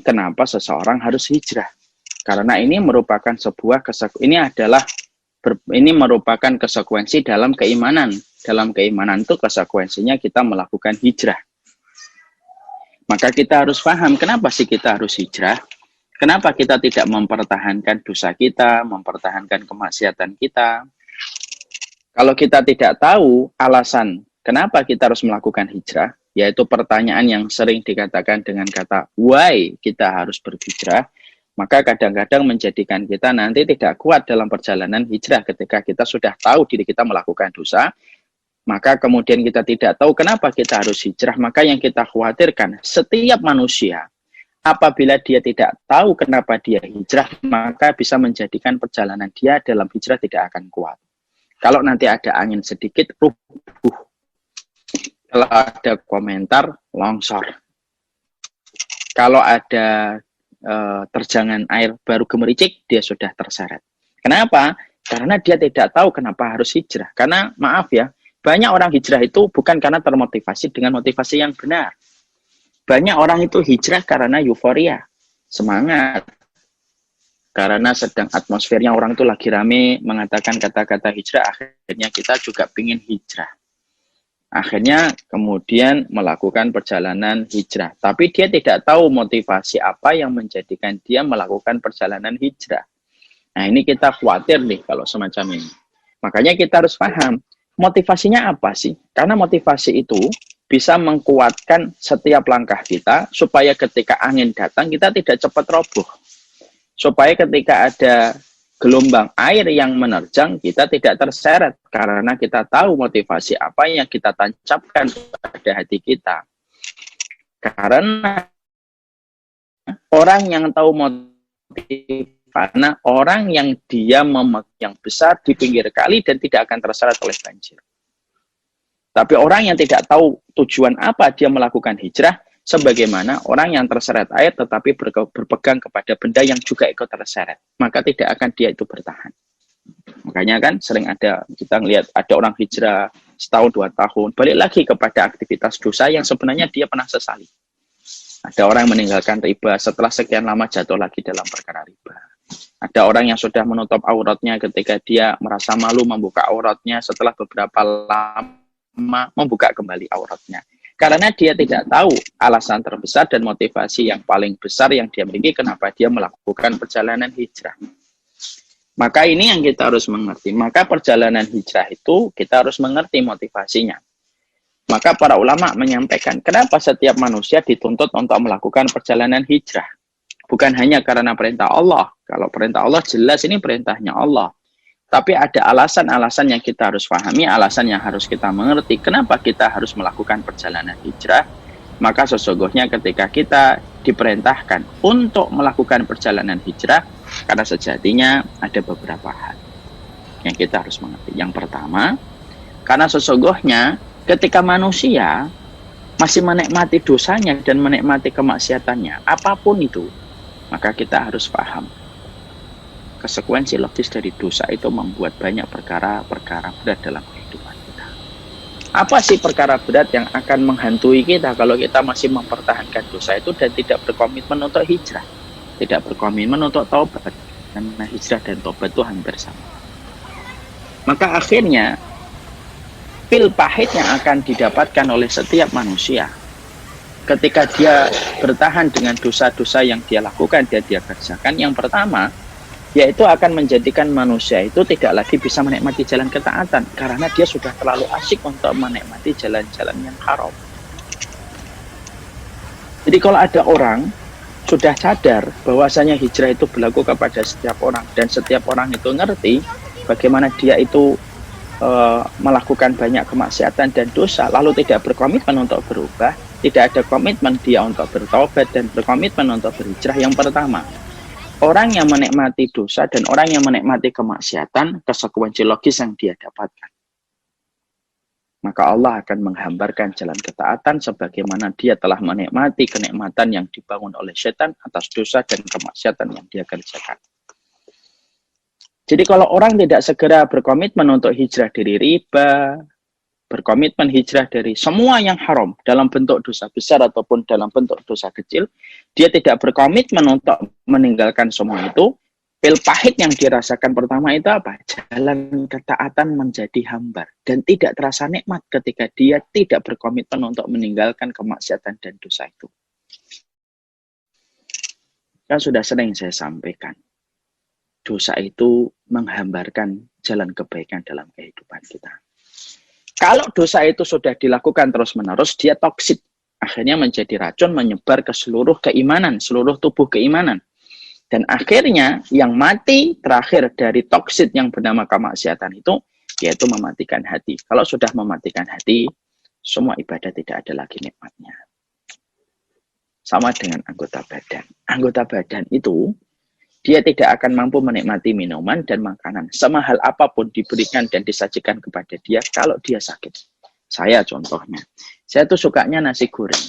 kenapa seseorang harus hijrah. Karena ini merupakan ini merupakan konsekuensi dalam keimanan. Dalam keimanan itu konsekuensinya kita melakukan hijrah. Maka kita harus paham kenapa sih kita harus hijrah. Kenapa kita tidak mempertahankan dosa kita, mempertahankan kemaksiatan kita. Kalau kita tidak tahu alasan kenapa kita harus melakukan hijrah, yaitu pertanyaan yang sering dikatakan dengan kata why kita harus berhijrah, maka kadang-kadang menjadikan kita nanti tidak kuat dalam perjalanan hijrah ketika kita sudah tahu diri kita melakukan dosa, maka kemudian kita tidak tahu kenapa kita harus hijrah, maka yang kita khawatirkan setiap manusia apabila dia tidak tahu kenapa dia hijrah, maka bisa menjadikan perjalanan dia dalam hijrah tidak akan kuat. Kalau nanti ada angin sedikit, rubuh. Kalau ada komentar, longsor. Kalau ada terjangan air baru gemericik, dia sudah terseret. Kenapa? Karena dia tidak tahu kenapa harus hijrah. Karena maaf ya, banyak orang hijrah itu bukan karena termotivasi dengan motivasi yang benar. Banyak orang itu hijrah karena euforia, semangat. Karena sedang atmosfernya orang itu lagi rame mengatakan kata-kata hijrah, akhirnya kita juga ingin hijrah. Akhirnya kemudian melakukan perjalanan hijrah. Tapi dia tidak tahu motivasi apa yang menjadikan dia melakukan perjalanan hijrah. Nah ini kita khawatir nih kalau semacam ini. Makanya kita harus paham, motivasinya apa sih? Karena motivasi itu bisa mengkuatkan setiap langkah kita, supaya ketika angin datang kita tidak cepat roboh. Supaya ketika ada gelombang air yang menerjang, kita tidak terseret. Karena kita tahu motivasi apa yang kita tancapkan pada hati kita. Karena orang yang tahu motivasi, karena orang yang dia memegang besar di pinggir kali dan tidak akan terseret oleh banjir. Tapi orang yang tidak tahu tujuan apa dia melakukan hijrah, sebagaimana orang yang terseret air tetapi berpegang kepada benda yang juga ikut terseret, maka tidak akan dia itu bertahan. Makanya kan sering ada kita lihat ada orang hijrah setahun 2 tahun, balik lagi kepada aktivitas dosa yang sebenarnya dia pernah sesali. Ada orang yang meninggalkan riba setelah sekian lama jatuh lagi dalam perkara riba. Ada orang yang sudah menutup auratnya ketika dia merasa malu membuka auratnya, setelah beberapa lama membuka kembali auratnya. Karena dia tidak tahu alasan terbesar dan motivasi yang paling besar yang dia miliki kenapa dia melakukan perjalanan hijrah. Maka ini yang kita harus mengerti. Maka perjalanan hijrah itu kita harus mengerti motivasinya. Maka para ulama menyampaikan kenapa setiap manusia dituntut untuk melakukan perjalanan hijrah. Bukan hanya karena perintah Allah. Kalau perintah Allah jelas ini perintahnya Allah. Tapi ada alasan-alasan yang kita harus pahami, alasan yang harus kita mengerti. Kenapa kita harus melakukan perjalanan hijrah? Maka sesungguhnya ketika kita diperintahkan untuk melakukan perjalanan hijrah, karena sejatinya ada beberapa hal yang kita harus mengerti. Yang pertama, karena sesungguhnya ketika manusia masih menikmati dosanya dan menikmati kemaksiatannya, apapun itu, maka kita harus paham. Konsekuensi logis dari dosa itu membuat banyak perkara-perkara berat dalam kehidupan kita. Apa sih perkara berat yang akan menghantui kita kalau kita masih mempertahankan dosa itu dan tidak berkomitmen untuk hijrah, tidak berkomitmen untuk taubat? Karena hijrah dan taubat itu hampir sama. Maka akhirnya pil pahit yang akan didapatkan oleh setiap manusia ketika dia bertahan dengan dosa-dosa yang dia lakukan, dia kerjakan, yang pertama yaitu akan menjadikan manusia itu tidak lagi bisa menikmati jalan ketaatan karena dia sudah terlalu asyik untuk menikmati jalan-jalan yang haram. Jadi kalau ada orang sudah sadar bahwasanya hijrah itu berlaku kepada setiap orang dan setiap orang itu ngerti bagaimana dia itu melakukan banyak kemaksiatan dan dosa lalu tidak berkomitmen untuk berubah, tidak ada komitmen dia untuk bertobat dan berkomitmen untuk berhijrah, yang pertama orang yang menikmati dosa dan orang yang menikmati kemaksiatan, konsekuensi logis yang dia dapatkan. Maka Allah akan menghambarkan jalan ketaatan sebagaimana dia telah menikmati kenikmatan yang dibangun oleh setan atas dosa dan kemaksiatan yang dia kerjakan. Jadi kalau orang tidak segera berkomitmen untuk hijrah dari riba, berkomitmen hijrah dari semua yang haram dalam bentuk dosa besar ataupun dalam bentuk dosa kecil, dia tidak berkomitmen untuk meninggalkan semua itu, pil pahit yang dirasakan pertama itu apa? Jalan ketaatan menjadi hambar dan tidak terasa nikmat ketika dia tidak berkomitmen untuk meninggalkan kemaksiatan dan dosa itu. Kan sudah sering saya sampaikan, dosa itu menghambarkan jalan kebaikan dalam kehidupan kita. Kalau dosa itu sudah dilakukan terus-menerus, dia toksik. Akhirnya menjadi racun, menyebar ke seluruh keimanan, seluruh tubuh keimanan. Dan akhirnya yang mati terakhir dari toksik yang bernama kemaksiatan itu, yaitu mematikan hati. Kalau sudah mematikan hati, semua ibadah tidak ada lagi nikmatnya. Sama dengan anggota badan. Anggota badan itu, dia tidak akan mampu menikmati minuman dan makanan. Semahal apapun diberikan dan disajikan kepada dia kalau dia sakit. Saya contohnya. Saya tuh sukanya nasi goreng.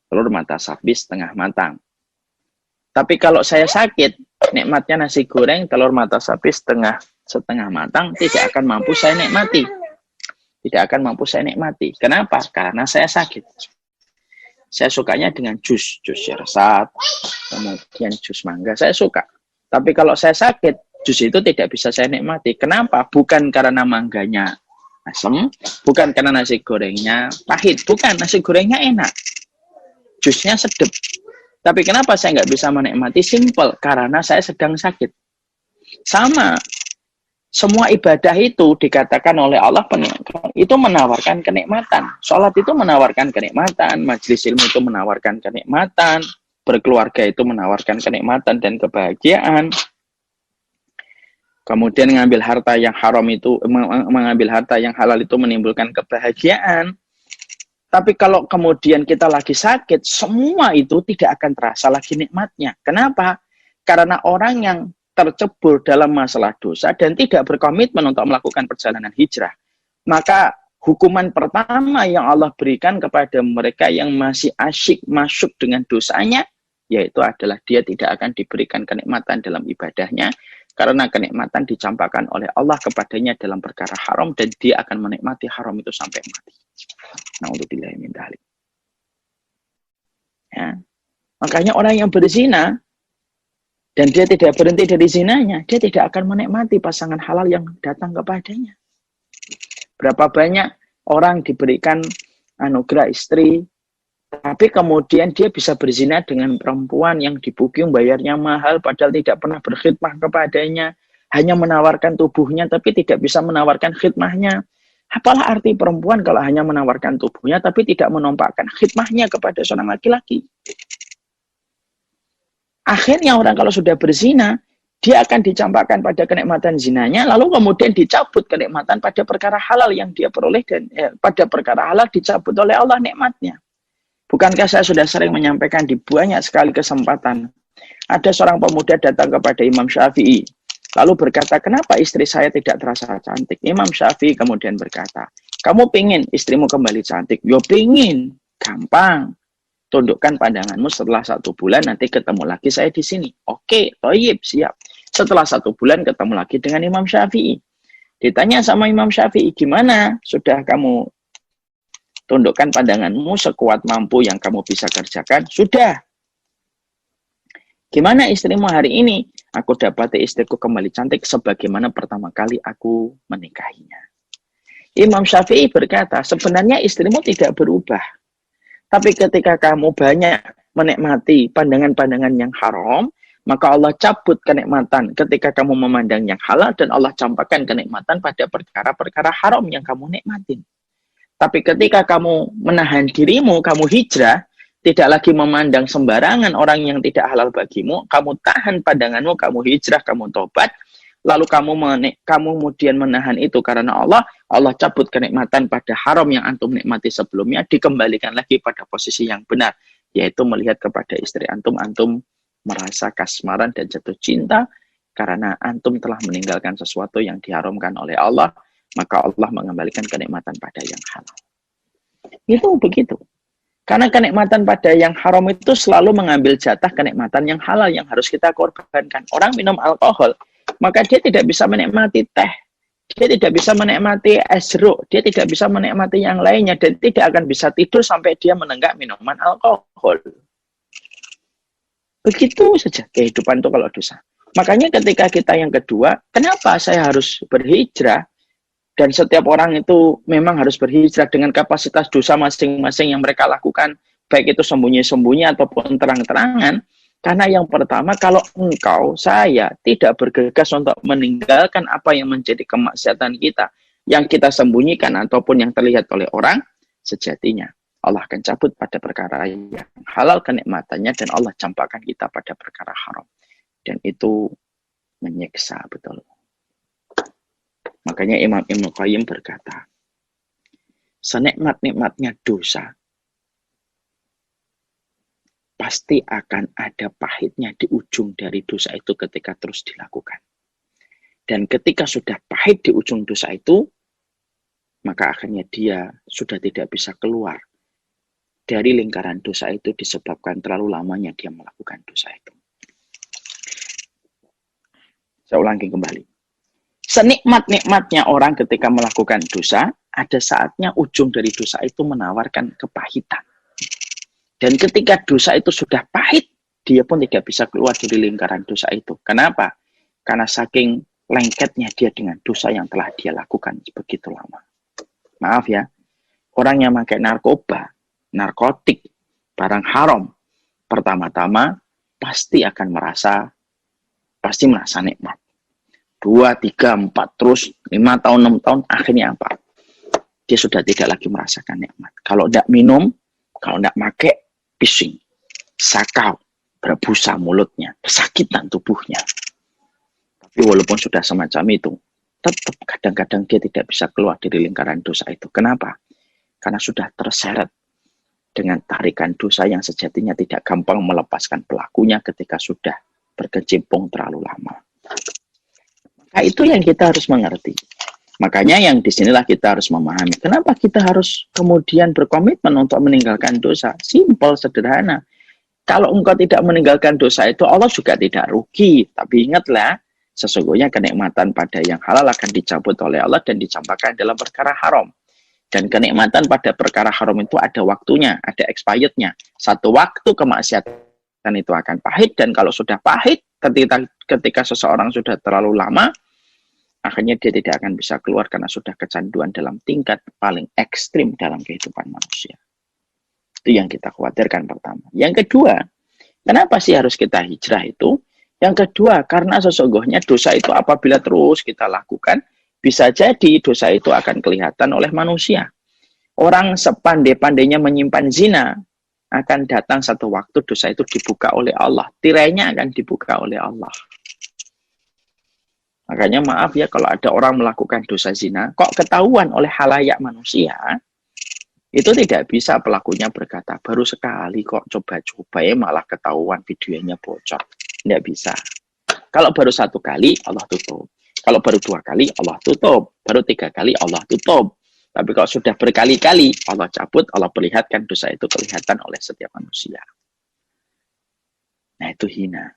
Telur mata sapi setengah matang. Tapi kalau saya sakit, nikmatnya nasi goreng, telur mata sapi setengah matang, tidak akan mampu saya nikmati. Tidak akan mampu saya nikmati. Kenapa? Karena saya sakit. Saya sukanya dengan jus sirsat, kemudian jus mangga, saya suka. Tapi kalau saya sakit, jus itu tidak bisa saya nikmati. Kenapa? Bukan karena mangganya asam, bukan karena nasi gorengnya pahit, bukan, nasi gorengnya enak, jusnya sedap. Tapi kenapa saya nggak bisa menikmati? Simple, karena saya sedang sakit. Sama, semua ibadah itu dikatakan oleh Allah itu menawarkan kenikmatan. Sholat itu menawarkan kenikmatan, majelis ilmu itu menawarkan kenikmatan, berkeluarga itu menawarkan kenikmatan dan kebahagiaan. Kemudian mengambil harta yang haram itu, mengambil harta yang halal itu menimbulkan kebahagiaan. Tapi kalau kemudian kita lagi sakit, semua itu tidak akan terasa lagi nikmatnya. Kenapa? Karena orang yang tercebur dalam masalah dosa dan tidak berkomitmen untuk melakukan perjalanan hijrah, maka hukuman pertama yang Allah berikan kepada mereka yang masih asyik masuk dengan dosanya, yaitu adalah dia tidak akan diberikan kenikmatan dalam ibadahnya, karena kenikmatan dicampakkan oleh Allah kepadanya dalam perkara haram, dan dia akan menikmati haram itu sampai mati. Na'udzubillah min dzalik. Ya. Makanya orang yang berzina dan dia tidak berhenti dari zinanya, dia tidak akan menikmati pasangan halal yang datang kepadanya. Berapa banyak orang diberikan anugerah istri, tapi kemudian dia bisa berzina dengan perempuan yang di booking bayarnya mahal, padahal tidak pernah berkhidmah kepadanya, hanya menawarkan tubuhnya, tapi tidak bisa menawarkan khidmahnya. Apalah arti perempuan kalau hanya menawarkan tubuhnya, tapi tidak menampakkan khidmahnya kepada seorang laki-laki? Akhirnya orang kalau sudah berzina, dia akan dicampakkan pada kenikmatan zinanya, lalu kemudian dicabut kenikmatan pada perkara halal yang dia peroleh, dan pada perkara halal dicabut oleh Allah nikmatnya. Bukankah saya sudah sering menyampaikan di banyak sekali kesempatan, ada seorang pemuda datang kepada Imam Syafi'i, lalu berkata, kenapa istri saya tidak terasa cantik? Imam Syafi'i kemudian berkata, kamu pingin istrimu kembali cantik? Yo pingin, gampang. Tundukkan pandanganmu, setelah 1 bulan nanti ketemu lagi saya di sini. Oke, toyib, siap. Setelah 1 bulan ketemu lagi dengan Imam Syafi'i. Ditanya sama Imam Syafi'i, gimana? Sudah kamu tundukkan pandanganmu sekuat mampu yang kamu bisa kerjakan? Sudah. Gimana istrimu hari ini? Aku dapati istriku kembali cantik sebagaimana pertama kali aku menikahinya. Imam Syafi'i berkata, sebenarnya istrimu tidak berubah. Tapi ketika kamu banyak menikmati pandangan-pandangan yang haram, maka Allah cabut kenikmatan ketika kamu memandang yang halal, dan Allah campakkan kenikmatan pada perkara-perkara haram yang kamu nikmatin. Tapi ketika kamu menahan dirimu, kamu hijrah, tidak lagi memandang sembarangan orang yang tidak halal bagimu, kamu tahan pandanganmu, kamu hijrah, kamu tobat, lalu kamu kemudian menahan itu karena Allah cabut kenikmatan pada haram yang antum nikmati sebelumnya, dikembalikan lagi pada posisi yang benar, yaitu melihat kepada istri antum merasa kasmaran dan jatuh cinta karena antum telah meninggalkan sesuatu yang diharamkan oleh Allah, maka Allah mengembalikan kenikmatan pada yang halal. Itu begitu. Karena kenikmatan pada yang haram itu selalu mengambil jatah kenikmatan yang halal yang harus kita korbankan. Orang minum alkohol, maka dia tidak bisa menikmati teh. dia tidak bisa menikmati es jeruk, dia tidak bisa menikmati yang lainnya, dan tidak akan bisa tidur sampai dia menenggak minuman alkohol. Begitu saja kehidupan itu kalau dosa. Makanya ketika kita yang kedua, kenapa saya harus berhijrah? Dan setiap orang itu memang harus berhijrah dengan kapasitas dosa masing-masing yang mereka lakukan, baik itu sembunyi-sembunyi ataupun terang-terangan. Karena yang pertama, kalau engkau, saya tidak bergegas untuk meninggalkan apa yang menjadi kemaksiatan kita, yang kita sembunyikan ataupun yang terlihat oleh orang, sejatinya Allah akan cabut pada perkara yang halal kenikmatannya, dan Allah campakkan kita pada perkara haram. Dan itu menyiksa betul. Makanya Imam Ibnu Qayyim berkata, senikmat-nikmatnya dosa, pasti akan ada pahitnya di ujung dari dosa itu ketika terus dilakukan. Dan ketika sudah pahit di ujung dosa itu, maka akhirnya dia sudah tidak bisa keluar dari lingkaran dosa itu disebabkan terlalu lamanya dia melakukan dosa itu. Saya ulangi kembali. Senikmat-nikmatnya orang ketika melakukan dosa, ada saatnya ujung dari dosa itu menawarkan kepahitan. Dan ketika dosa itu sudah pahit, dia pun tidak bisa keluar dari lingkaran dosa itu. Kenapa? Karena saking lengketnya dia dengan dosa yang telah dia lakukan begitu lama. Maaf ya, orang yang pakai narkoba, narkotik, barang haram, pertama-tama pasti merasa nikmat. 2, 3, 4, terus 5 tahun, 6 tahun, akhirnya apa? Dia sudah tidak lagi merasakan nikmat. Kalau tidak minum, kalau tidak pakai, pising, sakau, berbusa mulutnya, kesakitan tubuhnya. Tapi walaupun sudah semacam itu, tetap kadang-kadang dia tidak bisa keluar dari lingkaran dosa itu. Kenapa? Karena sudah terseret dengan tarikan dosa yang sejatinya tidak gampang melepaskan pelakunya ketika sudah berkecimpung terlalu lama. Nah, itu yang kita harus mengerti. Makanya yang disinilah kita harus memahami. Kenapa kita harus kemudian berkomitmen untuk meninggalkan dosa? Simpel, sederhana. Kalau engkau tidak meninggalkan dosa itu, Allah juga tidak rugi. Tapi ingatlah, sesungguhnya kenikmatan pada yang halal akan dicabut oleh Allah dan dicampakkan dalam perkara haram. Dan kenikmatan pada perkara haram itu ada waktunya, ada expirednya. Satu waktu kemaksiatan itu akan pahit, dan kalau sudah pahit, ketika seseorang sudah terlalu lama, akhirnya dia tidak akan bisa keluar karena sudah kecanduan dalam tingkat paling ekstrim dalam kehidupan manusia. Itu yang kita khawatirkan pertama. Yang kedua, kenapa sih harus kita hijrah itu? Yang kedua, karena sesungguhnya dosa itu apabila terus kita lakukan, bisa jadi dosa itu akan kelihatan oleh manusia. Orang sepandai-pandainya menyimpan zina, akan datang satu waktu dosa itu dibuka oleh Allah. Tirainya akan dibuka oleh Allah. Makanya maaf ya kalau ada orang melakukan dosa zina, kok ketahuan oleh halayak manusia, itu tidak bisa pelakunya berkata, baru sekali kok coba-coba ya malah ketahuan videonya bocor. Tidak bisa. Kalau baru 1 kali, Allah tutup. Kalau baru 2 kali, Allah tutup. Baru 3 kali, Allah tutup. Tapi kalau sudah berkali-kali, Allah cabut, Allah perlihatkan dosa itu kelihatan oleh setiap manusia. Nah itu hina.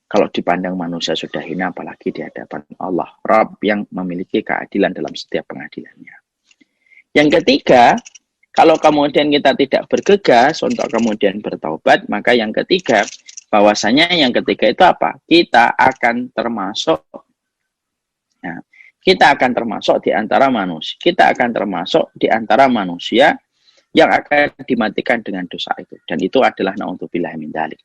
Kalau dipandang manusia sudah hina, apalagi di hadapan Allah, Rabb yang memiliki keadilan dalam setiap pengadilannya. Yang ketiga, kalau kemudian kita tidak bergegas untuk kemudian bertaubat, maka yang ketiga, bahwasanya yang ketiga itu apa? Kita akan termasuk di antara manusia. Kita akan termasuk di antara manusia yang akan dimatikan dengan dosa itu. Dan itu adalah na'udzubillah min dzalik.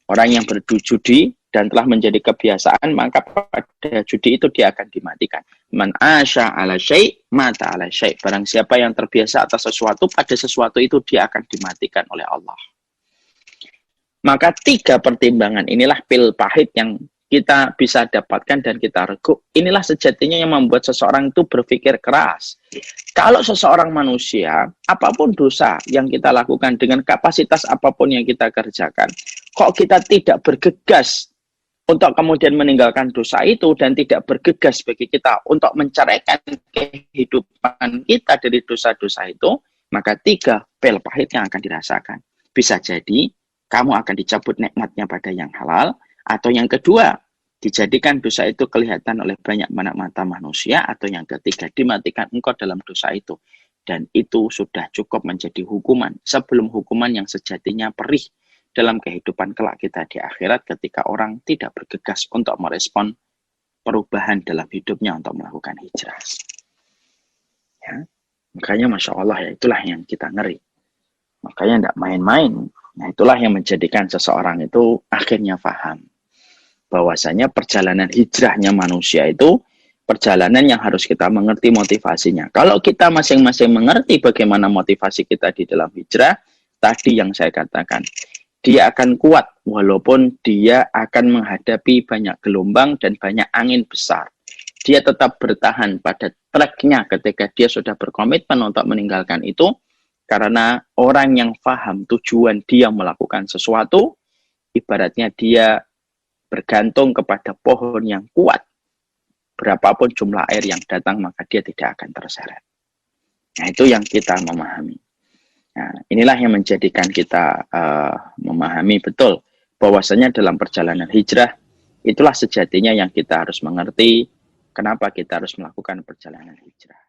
Orang yang berjudi dan telah menjadi kebiasaan, maka pada judi itu dia akan dimatikan. Man asya ala syai' mata ala syai'. Barang siapa yang terbiasa atas sesuatu, pada sesuatu itu dia akan dimatikan oleh Allah. Maka 3 pertimbangan inilah pil pahit yang kita bisa dapatkan dan kita reguk. Inilah sejatinya yang membuat seseorang itu berpikir keras. Kalau seseorang manusia, apapun dosa yang kita lakukan dengan kapasitas apapun yang kita kerjakan, kok kita tidak bergegas untuk kemudian meninggalkan dosa itu dan tidak bergegas bagi kita untuk menceraikan kehidupan kita dari dosa-dosa itu, maka 3 pil pahit yang akan dirasakan. Bisa jadi kamu akan dicabut nikmatnya pada yang halal, atau yang kedua, dijadikan dosa itu kelihatan oleh banyak mata manusia, atau yang ketiga, dimatikan engkau dalam dosa itu. Dan itu sudah cukup menjadi hukuman, sebelum hukuman yang sejatinya perih dalam kehidupan kelak kita di akhirat, ketika orang tidak bergegas untuk merespon perubahan dalam hidupnya untuk melakukan hijrah. Ya. Makanya Masya Allah, ya itulah yang kita ngeri. Makanya tidak main-main. Nah, itulah yang menjadikan seseorang itu akhirnya paham bahwasanya perjalanan hijrahnya manusia itu perjalanan yang harus kita mengerti motivasinya. Kalau kita masing-masing mengerti bagaimana motivasi kita di dalam hijrah, tadi yang saya katakan, dia akan kuat walaupun dia akan menghadapi banyak gelombang dan banyak angin besar. Dia tetap bertahan pada tracknya ketika dia sudah berkomitmen untuk meninggalkan itu, karena orang yang paham tujuan dia melakukan sesuatu, ibaratnya dia bergantung kepada pohon yang kuat. Berapapun jumlah air yang datang, maka dia tidak akan terseret. Nah, itu yang kita memahami. Nah, inilah yang menjadikan kita memahami betul bahwasanya dalam perjalanan hijrah, itulah sejatinya yang kita harus mengerti kenapa kita harus melakukan perjalanan hijrah.